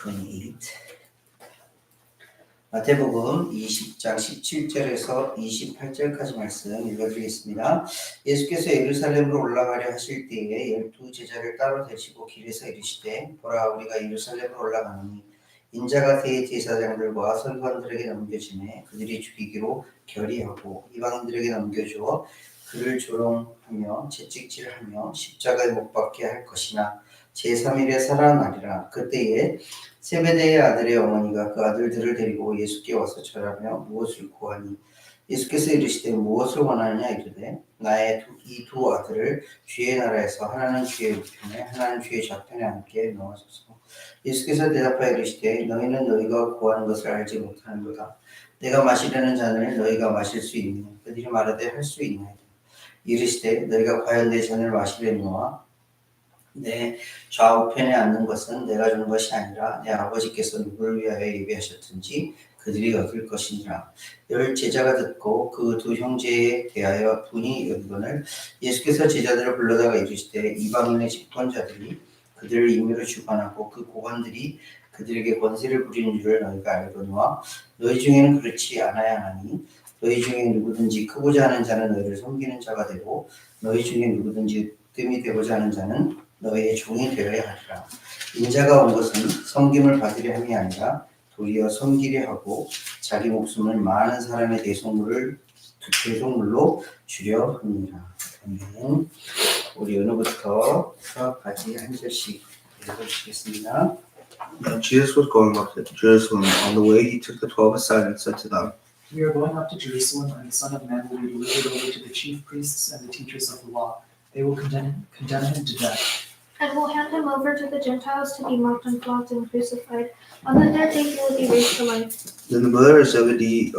28. 마태복음 20장 17절에서 28절까지 말씀 읽어드리겠습니다. 예수께서 예루살렘으로 올라가려 하실 때에 12제자를 따로 데리고 길에서 이르시되 보라 우리가 예루살렘으로 올라가노니 인자가 대제사장들과 서기관들에게 넘겨지매 그들이 죽이기로 결의하고 이방인들에게 넘겨주어 그를 조롱하며 채찍질하며 십자가에 못 박게 할 것이나 제3일에 살아나리라. 그때에 세베대의 아들의 어머니가 그 아들들을 데리고 예수께 와서 절하며 무엇을 구하니 예수께서 이르시되 무엇을 원하느냐 이르되 나의 이 두 아들을 주의 나라에서 하나는 주의 우편에 하나는 주의 좌편에 앉게 넣어소서. 예수께서 대답하여 이르시되 너희는 너희가 구하는 것을 알지 못하는도다. 내가 마시려는 잔을 너희가 마실 수 있느냐. 그들이 말하되 할 수 있나이다. 이르시되 너희가 과연 내 잔을 마시려니와 내 좌우편에 앉는 것은 내가 준 것이 아니라 내 아버지께서 누구를 위하여 예비하셨든지 그들이 얻을 것이니라. 열 제자가 듣고 그 두 형제에 대하여 분이 여기거늘 예수께서 제자들을 불러다가 이르시되 이방인의 집권자들이 그들을 임의로 주관하고 그 고관들이 그들에게 권세를 부리는 줄을 너희가 알거니와 너희 중에는 그렇지 않아야 하니 너희 중에 누구든지 크고자 하는 자는 너희를 섬기는 자가 되고 너희 중에 누구든지 뜸이 되고자 하는 자는 너희의 종이 되어야 하리라. 인자가 온 것은 섬김을 받으려 함이 아니라 도리어 섬기려 하고 자기 목숨을 많은 사람의 대속물로 주려 함이라. 아멘. 우리 오늘부터 수업까지 한 절씩 읽어주시겠습니다. And Jesus was going up to Jerusalem. On the way, he took the 12 aside and said to them, We are going up to Jerusalem, and the Son of Man will be delivered over to the chief priests and the teachers of the law. They will condemn him to death. And will hand him over to the Gentiles to be mocked and flogged and crucified. On the third day he will be raised to life. Then the mother of Zebedee's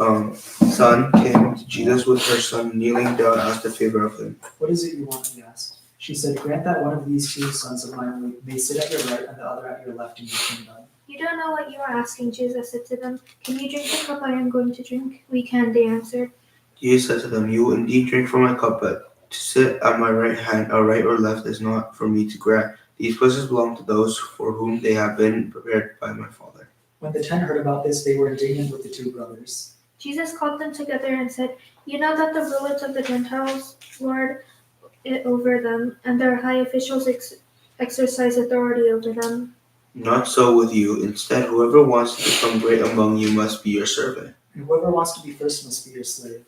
son came to Jesus with her son, kneeling down, asked a favor of him. What is it you want? He asked. She said, Grant that one of these two sons of mine may sit at your right and the other at your left in your kingdom. You don't know what you are asking, Jesus said to them. Can you drink the cup I am going to drink? We can, they answered. Jesus said to them, You will indeed drink from my cup, but to sit at my right hand or right or left is not for me to grant. These places belong to those for whom they have been prepared by my Father. When the 10 heard about this, they were indignant with the two brothers. Jesus called them together and said, You know that the rulers of the Gentiles lord it over them, and their high officials exercise authority over them. Not so with you. Instead, whoever wants to become great among you must be your servant. And whoever wants to be first must be your slave.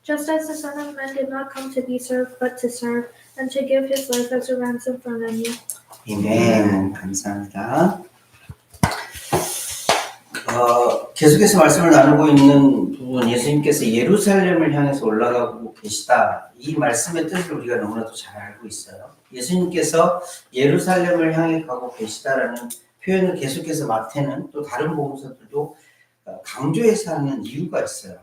Just as the Son of Man did not come to be served, but to serve, and to give his life as a ransom for many. 아멘. 감사합니다. 계속해서 말씀을 나누고 있는 부분, 예수님께서 예루살렘을 향해서 올라가고 계시다. 이 말씀의 뜻을 우리가 너무나도 잘 알고 있어요. 예수님께서 예루살렘을 향해 가고 계시다라는 표현을 계속해서 마태는 또 다른 복음서들도 강조해서 하는 이유가 있어요.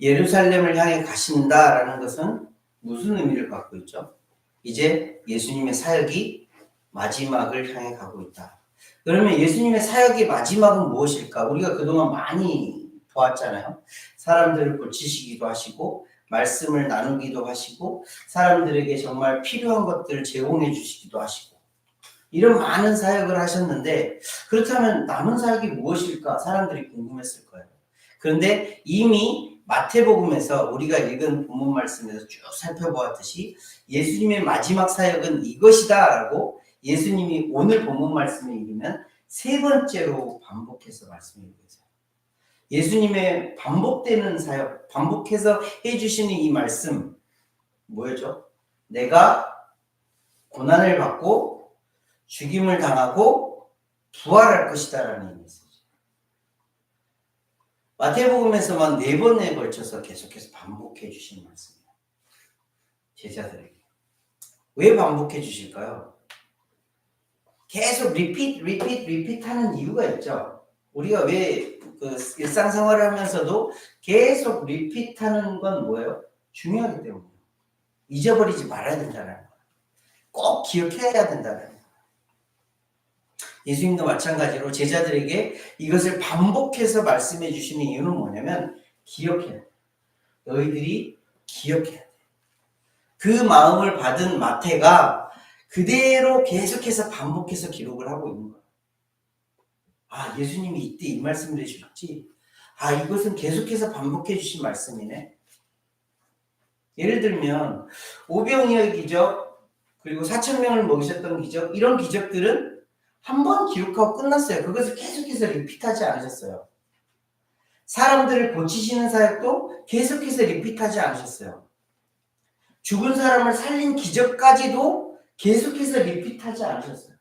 예루살렘을 향해 가신다라는 것은 무슨 의미를 갖고 있죠? 이제 예수님의 사역이 마지막을 향해 가고 있다. 그러면 예수님의 사역의 마지막은 무엇일까? 우리가 그동안 많이 보았잖아요. 사람들을 고치시기도 하시고 말씀을 나누기도 하시고 사람들에게 정말 필요한 것들을 제공해 주시기도 하시고 이런 많은 사역을 하셨는데 그렇다면 남은 사역이 무엇일까? 사람들이 궁금했을 거예요. 그런데 이미 마태복음에서 우리가 읽은 본문 말씀에서 쭉 살펴보았듯이 예수님의 마지막 사역은 이것이다 라고 예수님이 오늘 본문 말씀에 이르면 세 번째로 반복해서 말씀해 주세요. 예수님의 반복되는 사역, 반복해서 해주시는 이 말씀 뭐였죠? 내가 고난을 받고 죽임을 당하고 부활할 것이다 라는 메시지. 마태복음에서만 4번에 걸쳐서 계속해서 반복해 주시는 말씀이에요. 제자들에게. 왜 반복해 주실까요? 계속 리핏 하는 이유가 있죠. 우리가 왜 그 일상생활을 하면서도 계속 리핏 하는 건 뭐예요? 중요하기 때문에. 잊어버리지 말아야 된다는 거예요. 꼭 기억해야 된다는 거예요. 예수님도 마찬가지로 제자들에게 이것을 반복해서 말씀해 주시는 이유는 뭐냐면 기억해야 돼. 너희들이 기억해야 돼. 그 마음을 받은 마태가 그대로 계속해서 반복해서 기록을 하고 있는 거예요. 아, 예수님이 이때 이 말씀을 해주셨지. 아, 이것은 계속해서 반복해 주신 말씀이네. 예를 들면 오병이어의 기적, 그리고 4,000명을 먹이셨던 기적, 이런 기적들은 한 번 기록하고 끝났어요. 그것을 계속해서 리핏하지 않으셨어요. 사람들을 고치시는 사역도 계속해서 리핏하지 않으셨어요. 죽은 사람을 살린 기적까지도 계속해서 리핏하지 않으셨어요.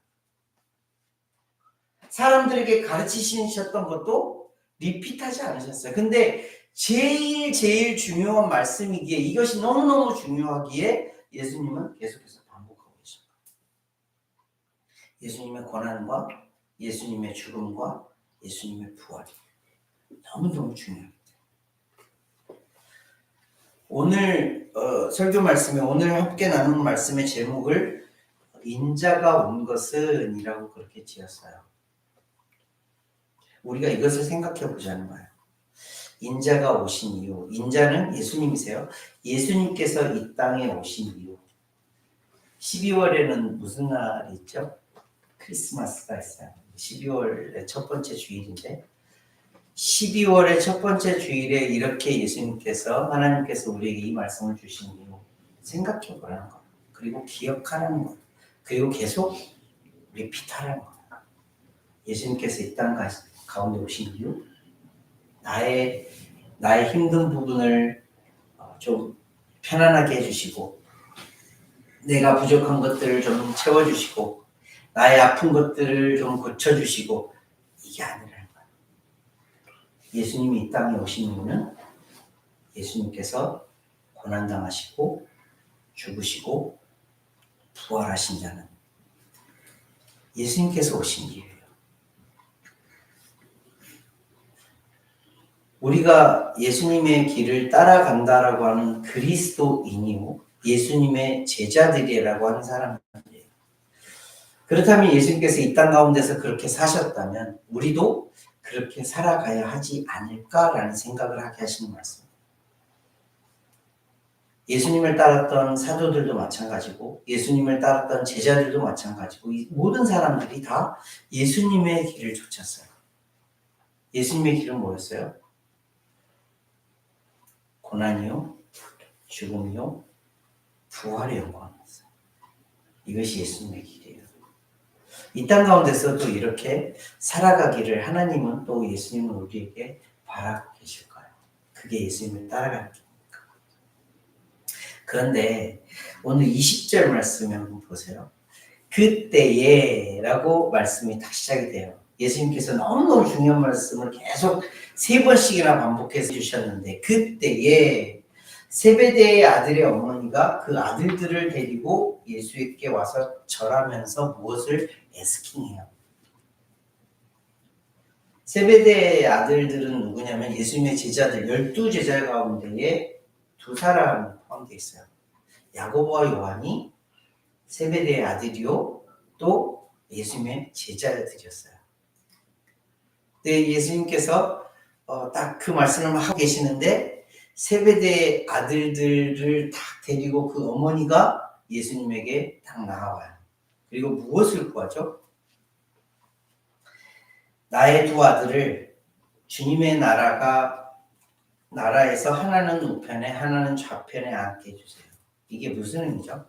사람들에게 가르치시셨던 것도 리핏하지 않으셨어요. 근데 제일 중요한 말씀이기에, 이것이 너무너무 중요하기에 예수님은 계속해서 반복하고 계십니다. 예수님의 고난과 예수님의 죽음과 예수님의 부활이 너무너무 중요합니다. 오늘 설교 말씀에, 오늘 함께 나누는 말씀의 제목을 인자가 온 것은 이라고 그렇게 지었어요. 우리가 이것을 생각해 보자는 거예요. 인자가 오신 이유. 인자는 예수님이세요. 예수님께서 이 땅에 오신 이유. 12월에는 무슨 날이 있죠? 크리스마스가 있어요. 12월의 첫 번째 주일인데, 12월의 첫 번째 주일에 이렇게 예수님께서, 하나님께서 우리에게 이 말씀을 주신 이유 생각해 보라는 거예요. 그리고 기억하라는 거예요. 그리고 계속 리핏하라는 거예요. 예수님께서 이 땅 가운데 오신 이유, 나의 힘든 부분을 좀 편안하게 해주시고, 내가 부족한 것들을 좀 채워주시고, 나의 아픈 것들을 좀 고쳐주시고, 이게 아니라는 거예요. 예수님이 이 땅에 오신 이유는 예수님께서 고난당하시고 죽으시고 부활하신 자는 예수님께서 오신 이유예요. 우리가 예수님의 길을 따라간다라고 하는 그리스도인이요, 예수님의 제자들이라고 하는 사람들이에요. 그렇다면 예수님께서 이 땅 가운데서 그렇게 사셨다면 우리도 그렇게 살아가야 하지 않을까라는 생각을 하게 하시는 말씀입니다. 예수님을 따랐던 사도들도 마찬가지고, 예수님을 따랐던 제자들도 마찬가지고, 이 모든 사람들이 다 예수님의 길을 쫓았어요. 예수님의 길은 뭐였어요? 고난이요, 죽음이요, 부활의 영광이었어요. 이것이 예수님의 길이에요. 이 땅 가운데서도 이렇게 살아가기를 하나님은, 또 예수님은 우리에게 바라고 계실 거예요. 그게 예수님을 따라가는 길입니다. 그런데 오늘 20절 말씀에 한번 보세요. 그때에 라고 말씀이 다 시작이 돼요. 예수님께서 너무너무 중요한 말씀을 계속 3번씩이나 반복해서 주셨는데, 그때에 세베대의 아들의 어머니가 그 아들들을 데리고 예수께 와서 절하면서 무엇을 애스킹해요. 세베대의 아들들은 누구냐면 예수님의 제자들, 12제자 가운데에 2사람이 포함되어 있어요. 야고보와 요한이 세베대의 아들이요, 또 예수님의 제자들이었어요. 네, 예수님께서 딱 그 말씀을 하고 계시는데, 세베대의 아들들을 딱 데리고 그 어머니가 예수님에게 딱 나와요. 그리고 무엇을 구하죠? 나의 2 아들을 주님의 나라에서 하나는 우편에 하나는 좌편에 앉게 해주세요. 이게 무슨 의미죠?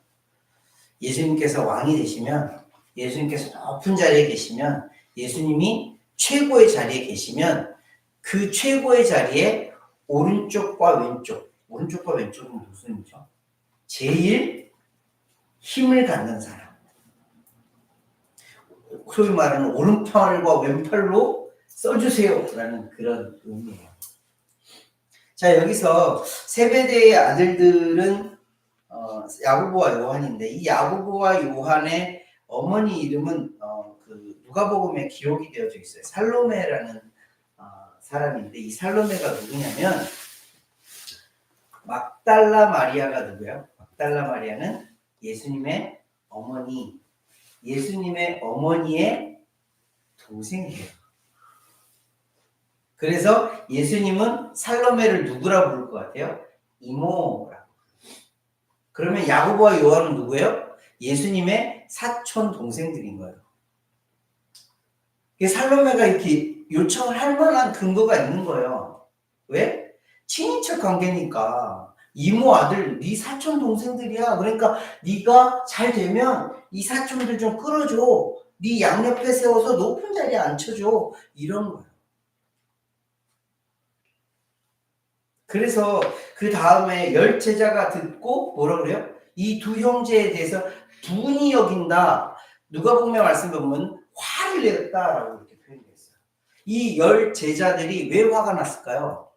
예수님께서 왕이 되시면, 예수님께서 높은 자리에 계시면, 예수님이 최고의 자리에 계시면 그 최고의 자리에 오른쪽과 왼쪽은 무슨 의미죠? 제일 힘을 갖는 사람, 소위 말하는 오른팔과 왼팔로 써주세요 라는 그런 의미예요. 자, 여기서 세베대의 아들들은 야고보와 요한인데, 이 야고보와 요한의 어머니 이름은 그 누가복음에 기록이 되어져 있어요. 살로메라는 사람인데, 이 살로메가 누구냐면 막달라 마리아가 누구예요? 막달라 마리아는 예수님의 어머니, 예수님의 어머니의 동생이에요. 그래서 예수님은 살로메를 누구라 부를 것 같아요? 이모라고. 그러면 야고보와 요한은 누구예요? 예수님의 사촌 동생들인 거예요. 살로메가 이렇게 요청을 할 만한 근거가 있는 거예요. 왜? 친인척 관계니까. 이모 아들, 네 사촌 동생들이야. 그러니까 네가 잘 되면 이 사촌들 좀 끌어줘. 네 양옆에 세워서 높은 자리에 앉혀줘. 이런 거예요. 그래서 그 다음에 열 제자가 듣고 뭐라 그래요? 이 두 형제에 대해서 분이 여긴다. 누가복음 말씀 보면 화를 내었다라고 이렇게 표현했어요. 이 열 제자들이 왜 화가 났을까요?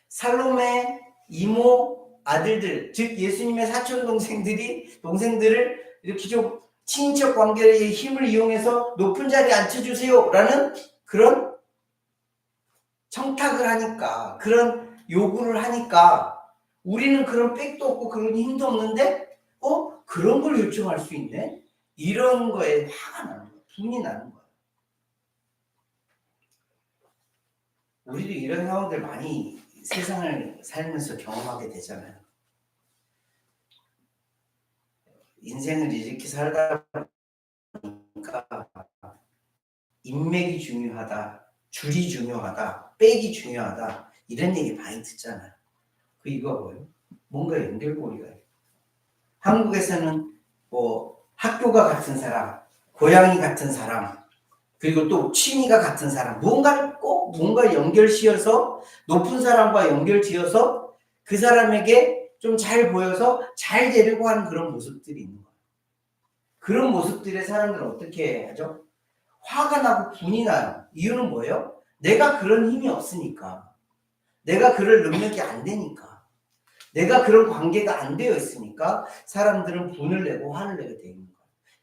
살로메 이모 아들들, 즉 예수님의 사촌 동생들을 이렇게 좀 친인척 관계의 힘을 이용해서 높은 자리에 앉혀주세요라는 그런 청탁을 하니까, 그런 요구를 하니까 우리는 그런 빽도 없고 그런 힘도 없는데 그런 걸 요청할 수 있네? 이런 거에 화가 나는 거야. 분이 나는 거야. 우리도 이런 상황들 많이 세상을 살면서 경험하게 되잖아요. 인생을 이렇게 살다 보니까 인맥이 중요하다, 줄이 중요하다, 빽이 중요하다, 이런 얘기 많이 듣잖아요. 그 이유가 뭐예요? 뭔가 연결고리가 있어요. 한국에서는 뭐 학교가 같은 사람, 고향이 같은 사람, 그리고 또 취미가 같은 사람, 뭔가 연결지어서 높은 사람과 연결지어서 그 사람에게 좀 잘 보여서 잘 되려고 하는 그런 모습들이 있는 거예요. 그런 모습들의 사람들은 어떻게 하죠? 화가 나고 분이 나요. 이유는 뭐예요? 내가 그런 힘이 없으니까. 내가 그럴 능력이 안 되니까. 내가 그런 관계가 안 되어 있으니까 사람들은 분을 내고 화를 내게 되는 거예요.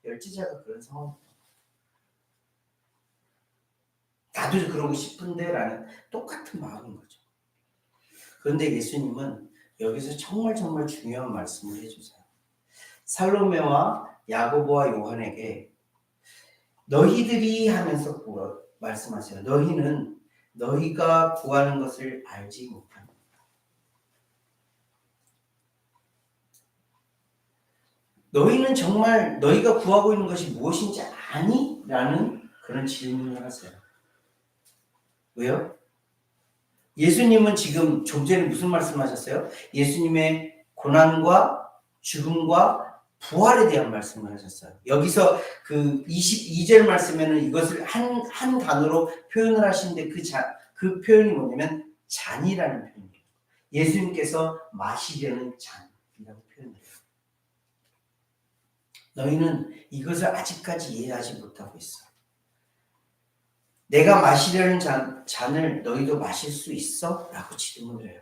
열지자가 그런 상황이에요. 나도 그러고 싶은데 라는 똑같은 마음인 거죠. 그런데 예수님은 여기서 정말 중요한 말씀을 해주세요. 살로메와 야고보와 요한에게 너희들이 하면서 말씀하세요. 너희는 너희가 구하는 것을 알지 못합니다. 너희는 정말 너희가 구하고 있는 것이 무엇인지 아니? 라는 그런 질문을 하세요. 왜요? 예수님은 지금 좀 전에 무슨 말씀하셨어요? 예수님의 고난과 죽음과 부활에 대한 말씀을 하셨어요. 여기서 그 22절 말씀에는 이것을 한 단어로 표현을 하시는데 그 표현이 뭐냐면 잔이라는 표현이에요. 예수님께서 마시려는 잔이라고 표현해요. 너희는 이것을 아직까지 이해하지 못하고 있어. 내가 마시려는 잔을 너희도 마실 수 있어? 라고 질문을 해요.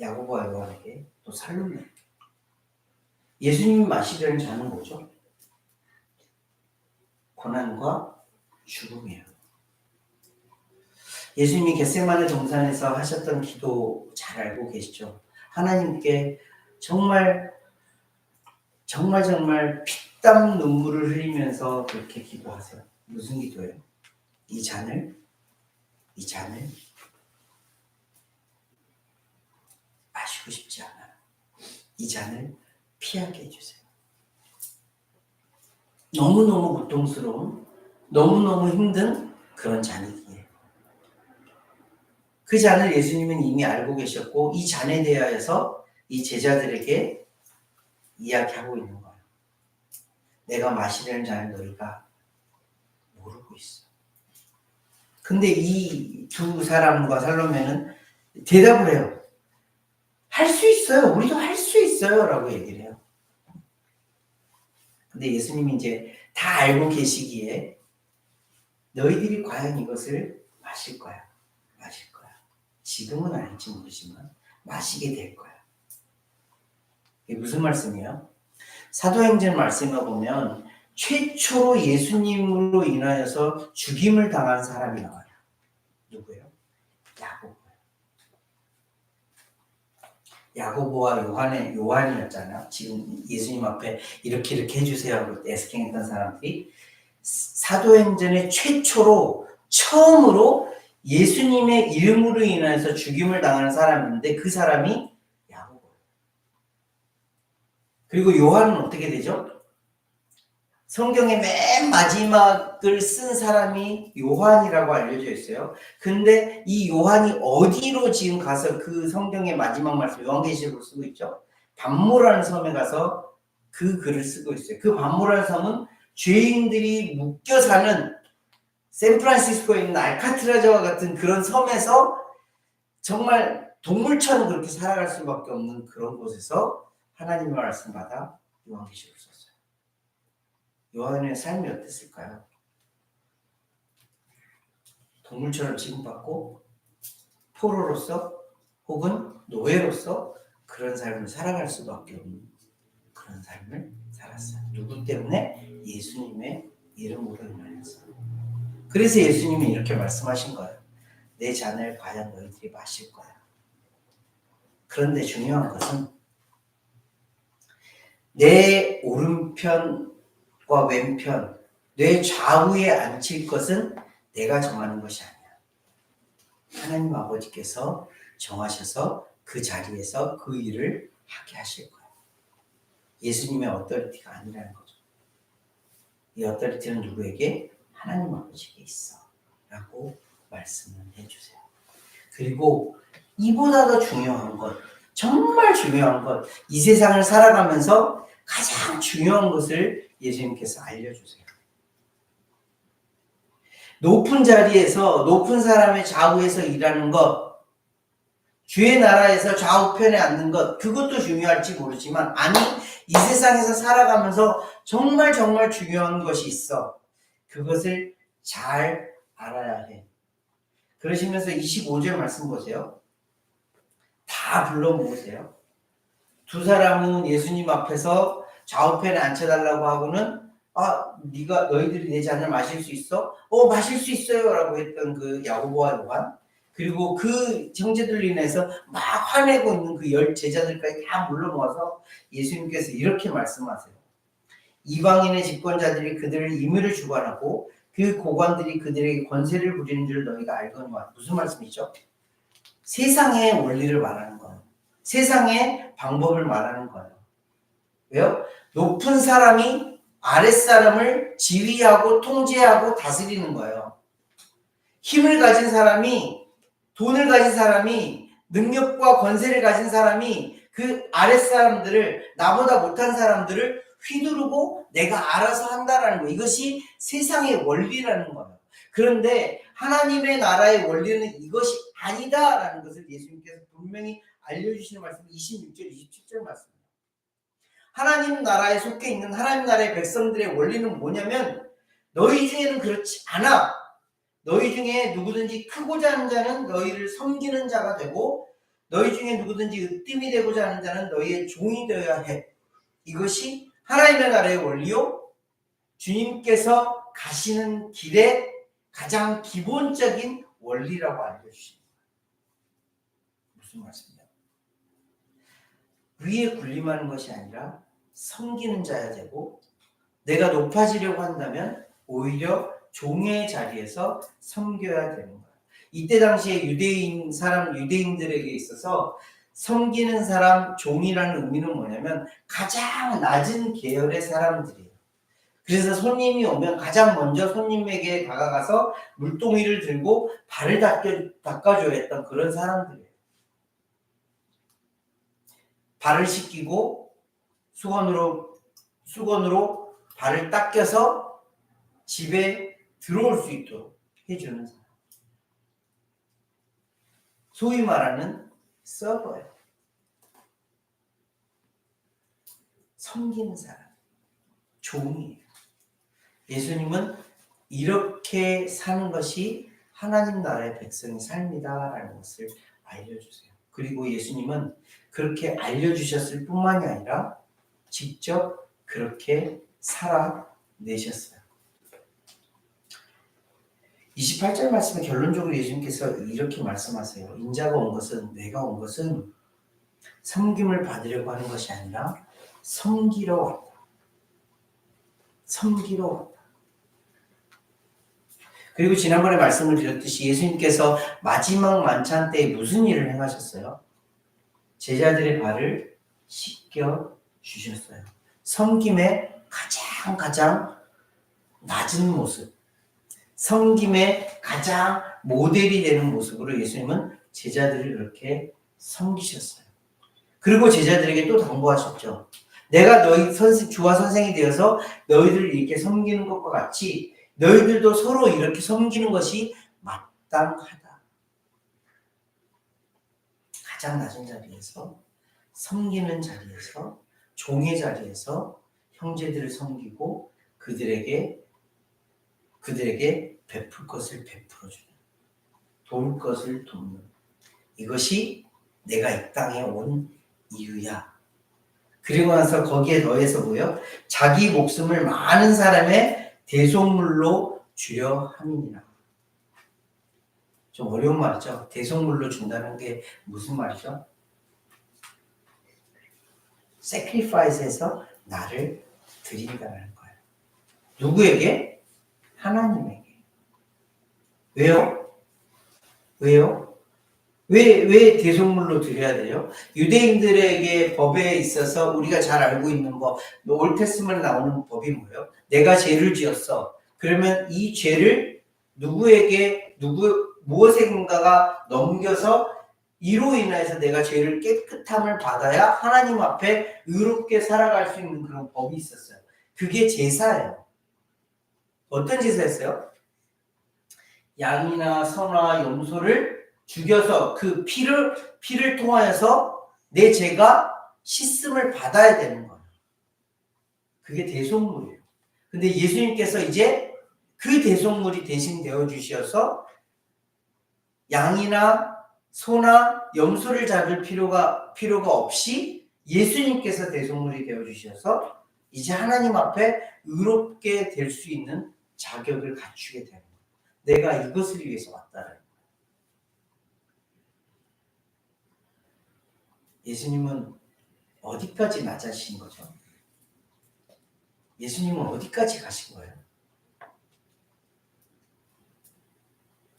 야고보와 요한에게, 또 살로메. 예수님이 마시려는 잔은 뭐죠? 고난과 죽음이에요. 예수님이 겟세마네 동산에서 하셨던 기도 잘 알고 계시죠? 하나님께 정말 피땀 눈물을 흘리면서 그렇게 기도하세요. 무슨 기도예요? 이 잔을 마시고 싶지 않아요. 이 잔을 피하게 해주세요. 너무너무 고통스러운, 너무너무 힘든 그런 잔이기에. 그 잔을 예수님은 이미 알고 계셨고 이 잔에 대하여서 이 제자들에게 이야기하고 있는 거예요. 내가 마시려는 잔을 너희가 모르고 있어. 근데 이 두 사람과 살로메는 대답을 해요. 할 수 있어요. 우리도 할 수 있어요. 라고 얘기를 해요. 근데 예수님이 이제 다 알고 계시기에 너희들이 과연 이것을 마실 거야. 지금은 아닐지 모르지만 마시게 될 거야. 이게 무슨 말씀이에요? 사도행전 말씀에 보면 최초로 예수님으로 인하여서 죽임을 당한 사람이 나와요. 누구예요? 야고보와 요한이었잖아요. 지금 예수님 앞에 이렇게 해주세요 하고 애스킹했던 사람들이 사도행전의 처음으로 예수님의 이름으로 인해서 죽임을 당하는 사람인데 그 사람이 야고보예요. 그리고 요한은 어떻게 되죠? 성경의 맨 마지막을 쓴 사람이 요한이라고 알려져 있어요. 근데 이 요한이 어디로 지금 가서 그 성경의 마지막 말씀 요한계시록을 쓰고 있죠? 반모라는 섬에 가서 그 글을 쓰고 있어요. 그 반모라는 섬은 죄인들이 묶여 사는 샌프란시스코에 있는 알카트라즈와 같은 그런 섬에서 정말 동물처럼 그렇게 살아갈 수밖에 없는 그런 곳에서 하나님의 말씀 받아 요한계시록을 썼어요. 요한의 삶이 어땠을까요? 동물처럼 취급받고 포로로서 혹은 노예로서 그런 삶을 살아갈 수밖에 없는 그런 삶을 살았어요. 누구 때문에? 예수님의 이름으로 인하여서. 그래서 예수님이 이렇게 말씀하신 거예요. 내 잔을 과연 너희들이 마실 거야. 그런데 중요한 것은 내 오른편과 왼편, 내 좌우에 앉힐 것은 내가 정하는 것이 아니야. 하나님 아버지께서 정하셔서 그 자리에서 그 일을 하게 하실 거예요. 예수님의 어토리티가 아니라는 거죠. 이 어토리티는 누구에게? 하나님 아버지에게 있어 라고 말씀을 해주세요. 그리고 이보다 더 중요한 것, 정말 중요한 것, 이 세상을 살아가면서 가장 중요한 것을 예수님께서 알려주세요. 높은 자리에서 높은 사람의 좌우에서 일하는 것, 주의 나라에서 좌우편에 앉는 것, 그것도 중요할지 모르지만 아니, 이 세상에서 살아가면서 정말 중요한 것이 있어. 그것을 잘 알아야 해. 그러시면서 25절 말씀 보세요. 다 불러 모으세요. 두 사람은 예수님 앞에서 좌우편에 앉혀달라고 하고는 너희들이 내 잔을 마실 수 있어? 마실 수 있어요 라고 했던 그 야고보와 요한, 그리고 그 형제들로 인해서 막 화내고 있는 그 열 제자들까지 다 불러 모아서 예수님께서 이렇게 말씀하세요. 이방인의 집권자들이 그들을 임의를 주관하고 그 고관들이 그들에게 권세를 부리는 줄 너희가 알거니와. 무슨 말씀이죠? 세상의 원리를 말하는 거예요. 세상의 방법을 말하는 거예요. 왜요? 높은 사람이 아랫사람을 지휘하고 통제하고 다스리는 거예요. 힘을 가진 사람이, 돈을 가진 사람이, 능력과 권세를 가진 사람이 그 아랫사람들을, 나보다 못한 사람들을 휘두르고 내가 알아서 한다라는 거예요. 이것이 세상의 원리라는 거예요. 그런데 하나님의 나라의 원리는 이것이 아니다라는 것을 예수님께서 분명히 알려주시는 말씀이 26절, 27절 말씀입니다. 하나님 나라에 속해 있는 하나님 나라의 백성들의 원리는 뭐냐면 너희 중에는 그렇지 않아. 너희 중에 누구든지 크고자 하는 자는 너희를 섬기는 자가 되고 너희 중에 누구든지 으뜸이 되고자 하는 자는 너희의 종이 되어야 해. 이것이 하나님의 나라의 원리요. 주님께서 가시는 길의 가장 기본적인 원리라고 알려주십니다. 무슨 말씀이냐? 위에 군림하는 것이 아니라 섬기는 자야 되고 내가 높아지려고 한다면 오히려 종의 자리에서 섬겨야 되는 거예요. 이때 당시에 유대인들에게 있어서 섬기는 사람, 종이라는 의미는 뭐냐면 가장 낮은 계열의 사람들이에요. 그래서 손님이 오면 가장 먼저 손님에게 다가가서 물동이를 들고 발을 닦아줘야 했던 그런 사람들이에요. 발을 씻기고 수건으로 발을 닦여서 집에 들어올 수 있도록 해주는 사람. 소위 말하는 서버예요. 섬기는 사람, 종이에요. 예수님은 이렇게 사는 것이 하나님 나라의 백성의 삶이다라는 것을 알려주세요. 그리고 예수님은 그렇게 알려주셨을 뿐만이 아니라 직접 그렇게 살아내셨어요. 28절 말씀에 결론적으로 예수님께서 이렇게 말씀하세요. 인자가 온 것은, 내가 온 것은 섬김을 받으려고 하는 것이 아니라 섬기러 왔다. 섬기러 왔다. 그리고 지난번에 말씀을 드렸듯이 예수님께서 마지막 만찬 때 무슨 일을 행하셨어요? 제자들의 발을 씻겨 주셨어요. 섬김의 가장 낮은 모습, 섬김의 가장 모델이 되는 모습으로 예수님은 제자들을 이렇게 섬기셨어요. 그리고 제자들에게 또 당부하셨죠. 내가 너희 주와 선생이 되어서 너희들을 이렇게 섬기는 것과 같이 너희들도 서로 이렇게 섬기는 것이 마땅하다. 가장 낮은 자리에서, 섬기는 자리에서, 종의 자리에서 형제들을 섬기고 그들에게 베풀 것을 베풀어주는, 도울 것을 돕는, 이것이 내가 이 땅에 온 이유야. 그리고 나서 거기에 더해서 뭐요? 자기 목숨을 많은 사람의 대속물로 주려 함이니라. 좀 어려운 말이죠. 대속물로 준다는 게 무슨 말이죠? sacrifice에서 나를 드린다는 거예요. 누구에게? 하나님에게. 왜요? 왜 대속물로 드려야 돼요? 유대인들에게 법에 있어서 우리가 잘 알고 있는 법, 올테스트먼에 나오는 법이 뭐예요? 내가 죄를 지었어. 그러면 이 죄를 무엇인가가 넘겨서 이로 인해서 내가 죄를 깨끗함을 받아야 하나님 앞에 의롭게 살아갈 수 있는 그런 법이 있었어요. 그게 제사예요. 어떤 제사였어요? 양이나 소나 염소를 죽여서 그 피를 통하여서 내 죄가 씻음을 받아야 되는 거예요. 그게 대속물이에요. 근데 예수님께서 이제 그 대속물이 대신 되어 주셔서 양이나 소나 염소를 잡을 필요가 없이 예수님께서 대속물이 되어 주셔서 이제 하나님 앞에 의롭게 될 수 있는 자격을 갖추게 되는 거예요. 내가 이것을 위해서 왔다는 거예요. 예수님은 어디까지 낮아지신 거죠? 예수님은 어디까지 가신 거예요?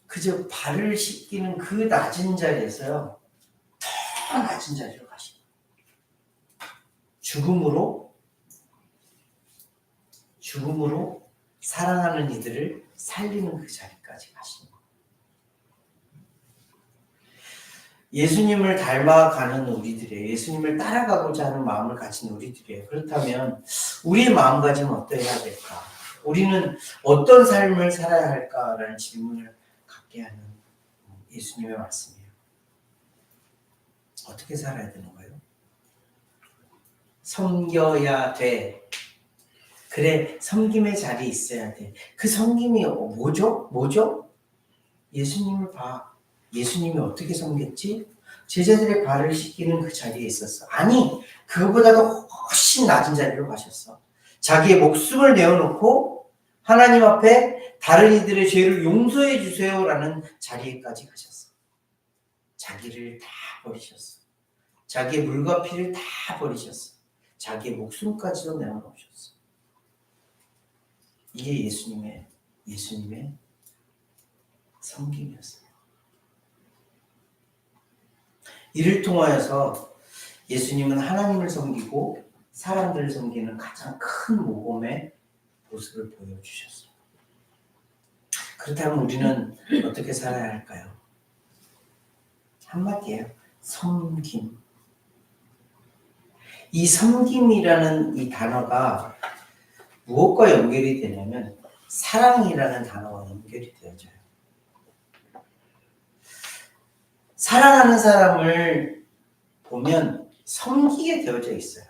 그저 발을 씻기는 그 낮은 자리에서요, 더 낮은 자리로 가신 거예요. 죽음으로 사랑하는 이들을 살리는 그 자리까지 가신 거예요. 예수님을 닮아가는 우리들이에요. 예수님을 따라가고자 하는 마음을 가진 우리들이에요. 그렇다면 우리의 마음가짐은 어떠해야 될까? 우리는 어떤 삶을 살아야 할까라는 질문을 갖게 하는 예수님의 말씀이에요. 어떻게 살아야 되는 거예요? 섬겨야 돼. 그래, 섬김의 자리에 있어야 돼. 그 섬김이 뭐죠? 예수님을 봐. 예수님이 어떻게 섬겼지? 제자들의 발을 씻기는 그 자리에 있었어. 아니, 그거보다도 훨씬 낮은 자리로 가셨어. 자기의 목숨을 내어놓고 하나님 앞에 다른 이들의 죄를 용서해 주세요라는 자리에까지 가셨어. 자기를 다 버리셨어. 자기의 물과 피를 다 버리셨어. 자기의 목숨까지도 내어놓으셨어. 이게 예수님의 섬김이었어요. 이를 통하여서 예수님은 하나님을 섬기고 사람들을 섬기는 가장 큰 모범의 모습을 보여주셨어요. 그렇다면 우리는 어떻게 살아야 할까요? 한마디예요. 섬김. 이 섬김이라는 이 단어가 무엇과 연결이 되냐면 사랑이라는 단어와 연결이 되어져요. 사랑하는 사람을 보면 섬기게 되어져 있어요.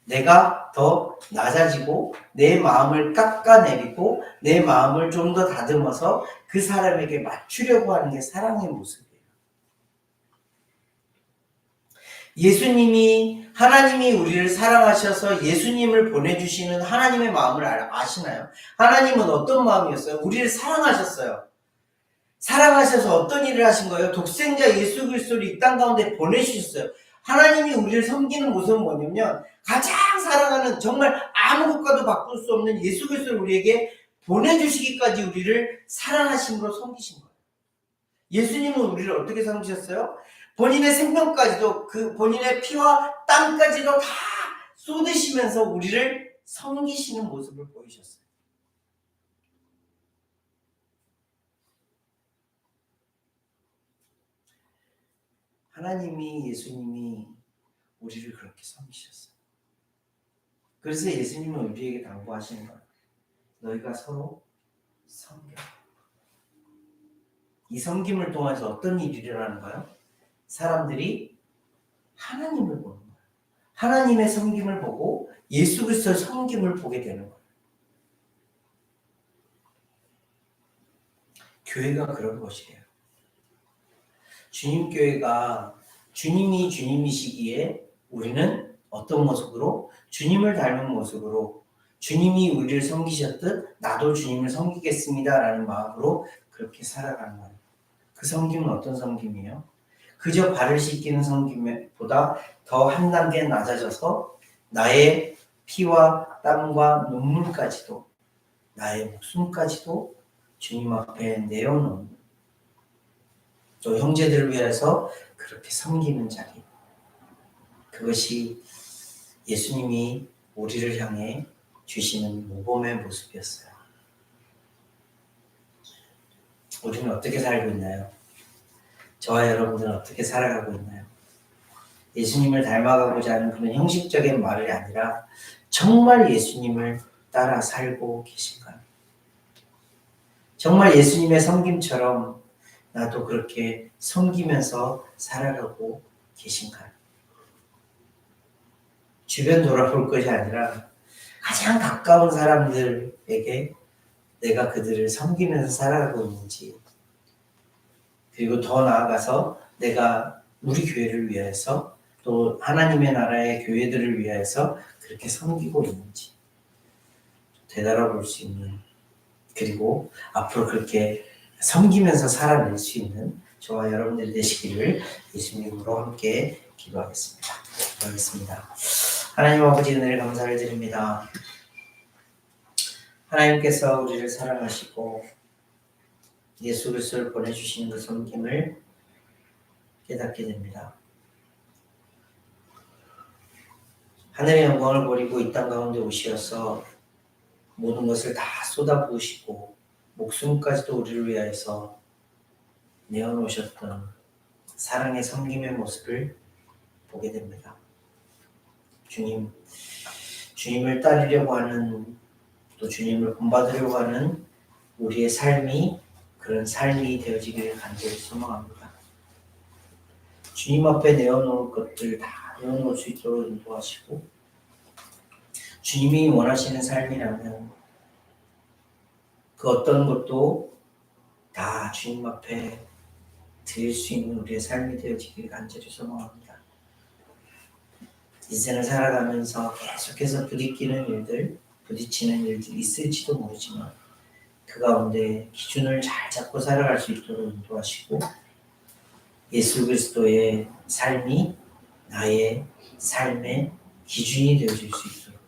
내가 더 낮아지고 내 마음을 깎아내리고 내 마음을 좀 더 다듬어서 그 사람에게 맞추려고 하는 게 사랑의 모습이에요. 하나님이 우리를 사랑하셔서 예수님을 보내주시는 하나님의 마음을 아시나요? 하나님은 어떤 마음이었어요? 우리를 사랑하셨어요. 사랑하셔서 어떤 일을 하신 거예요? 독생자 예수 그리스도를 이 땅 가운데 보내주셨어요. 하나님이 우리를 섬기는 모습은 뭐냐면 가장 사랑하는 정말 아무것과도 바꿀 수 없는 예수 그리스도를 우리에게 보내주시기까지 우리를 사랑하심으로 섬기신 거예요. 예수님은 우리를 어떻게 섬기셨어요? 본인의 생명까지도 그 본인의 피와 땀까지도 다 쏟으시면서 우리를 섬기시는 모습을 보이셨어요. 하나님이 예수님이 우리를 그렇게 섬기셨어요. 그래서 예수님은 우리에게 당부하시는 거예요. 너희가 서로 섬겨. 이 섬김을 통해서 어떤 일이 일어나는가요? 사람들이 하나님을 보는 거예요. 하나님의 섬김을 보고 예수 그리스도의 섬김을 보게 되는 거예요. 교회가 그런 것이에요. 주님 교회가 주님이 주님이시기에 우리는 어떤 모습으로? 주님을 닮은 모습으로 주님이 우리를 섬기셨듯 나도 주님을 섬기겠습니다 라는 마음으로 그렇게 살아가는 거예요. 그 섬김은 어떤 섬김이에요? 그저 발을 씻기는 섬김보다 더 한 단계 낮아져서 나의 피와 땀과 눈물까지도 나의 목숨까지도 주님 앞에 내어놓는 또 형제들을 위해서 그렇게 섬기는 자리. 그것이 예수님이 우리를 향해 주시는 모범의 모습이었어요. 우리는 어떻게 살고 있나요? 저와 여러분들은 어떻게 살아가고 있나요? 예수님을 닮아가고자 하는 그런 형식적인 말이 아니라 정말 예수님을 따라 살고 계신가요? 정말 예수님의 섬김처럼 나도 그렇게 섬기면서 살아가고 계신가요? 주변 돌아볼 것이 아니라 가장 가까운 사람들에게 내가 그들을 섬기면서 살아가고 있는지, 그리고 더 나아가서 내가 우리 교회를 위해서 또 하나님의 나라의 교회들을 위해서 그렇게 섬기고 있는지 되돌아볼 수 있는, 그리고 앞으로 그렇게 섬기면서 살아낼 수 있는 저와 여러분들이 되시기를 예수님으로 함께 기도하겠습니다. 기도하겠습니다. 하나님 아버지 은혜를 감사를 드립니다. 하나님께서 우리를 사랑하시고 예수 그리스도를 보내주시는 그 섬김을 깨닫게 됩니다. 하늘의 영광을 버리고 이 땅 가운데 오시어서 모든 것을 다 쏟아부으시고 목숨까지도 우리를 위하여서 내어놓으셨던 사랑의 섬김의 모습을 보게 됩니다. 주님을 따르려고 하는, 또 주님을 본받으려고 하는 우리의 삶이 그런 삶이 되어지기를 간절히 소망합니다. 주님 앞에 내어놓을 것들 다 내어놓을 수 있도록 인도하시고, 주님이 원하시는 삶이라면 그 어떤 것도 다 주님 앞에 드릴 수 있는 우리의 삶이 되어지기를 간절히 소망합니다. 인생을 살아가면서 계속해서 부딪히는 일들이 있을지도 모르지만 그 가운데 기준을 잘 잡고 살아갈 수 있도록 인도하시고, 예수 그리스도의 삶이 나의 삶의 기준이 되어질 수 있도록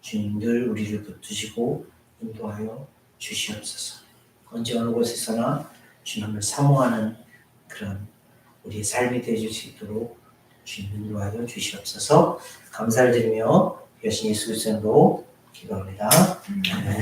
주님 늘 우리를 붙드시고 인도하여 주시옵소서. 언제 어느 곳에서나 주님을 사모하는 그런 우리의 삶이 되어질 수 있도록 주님 인도하여 주시옵소서. 감사를 드리며 여신 예수 그리스도로 기도합니다. 아멘.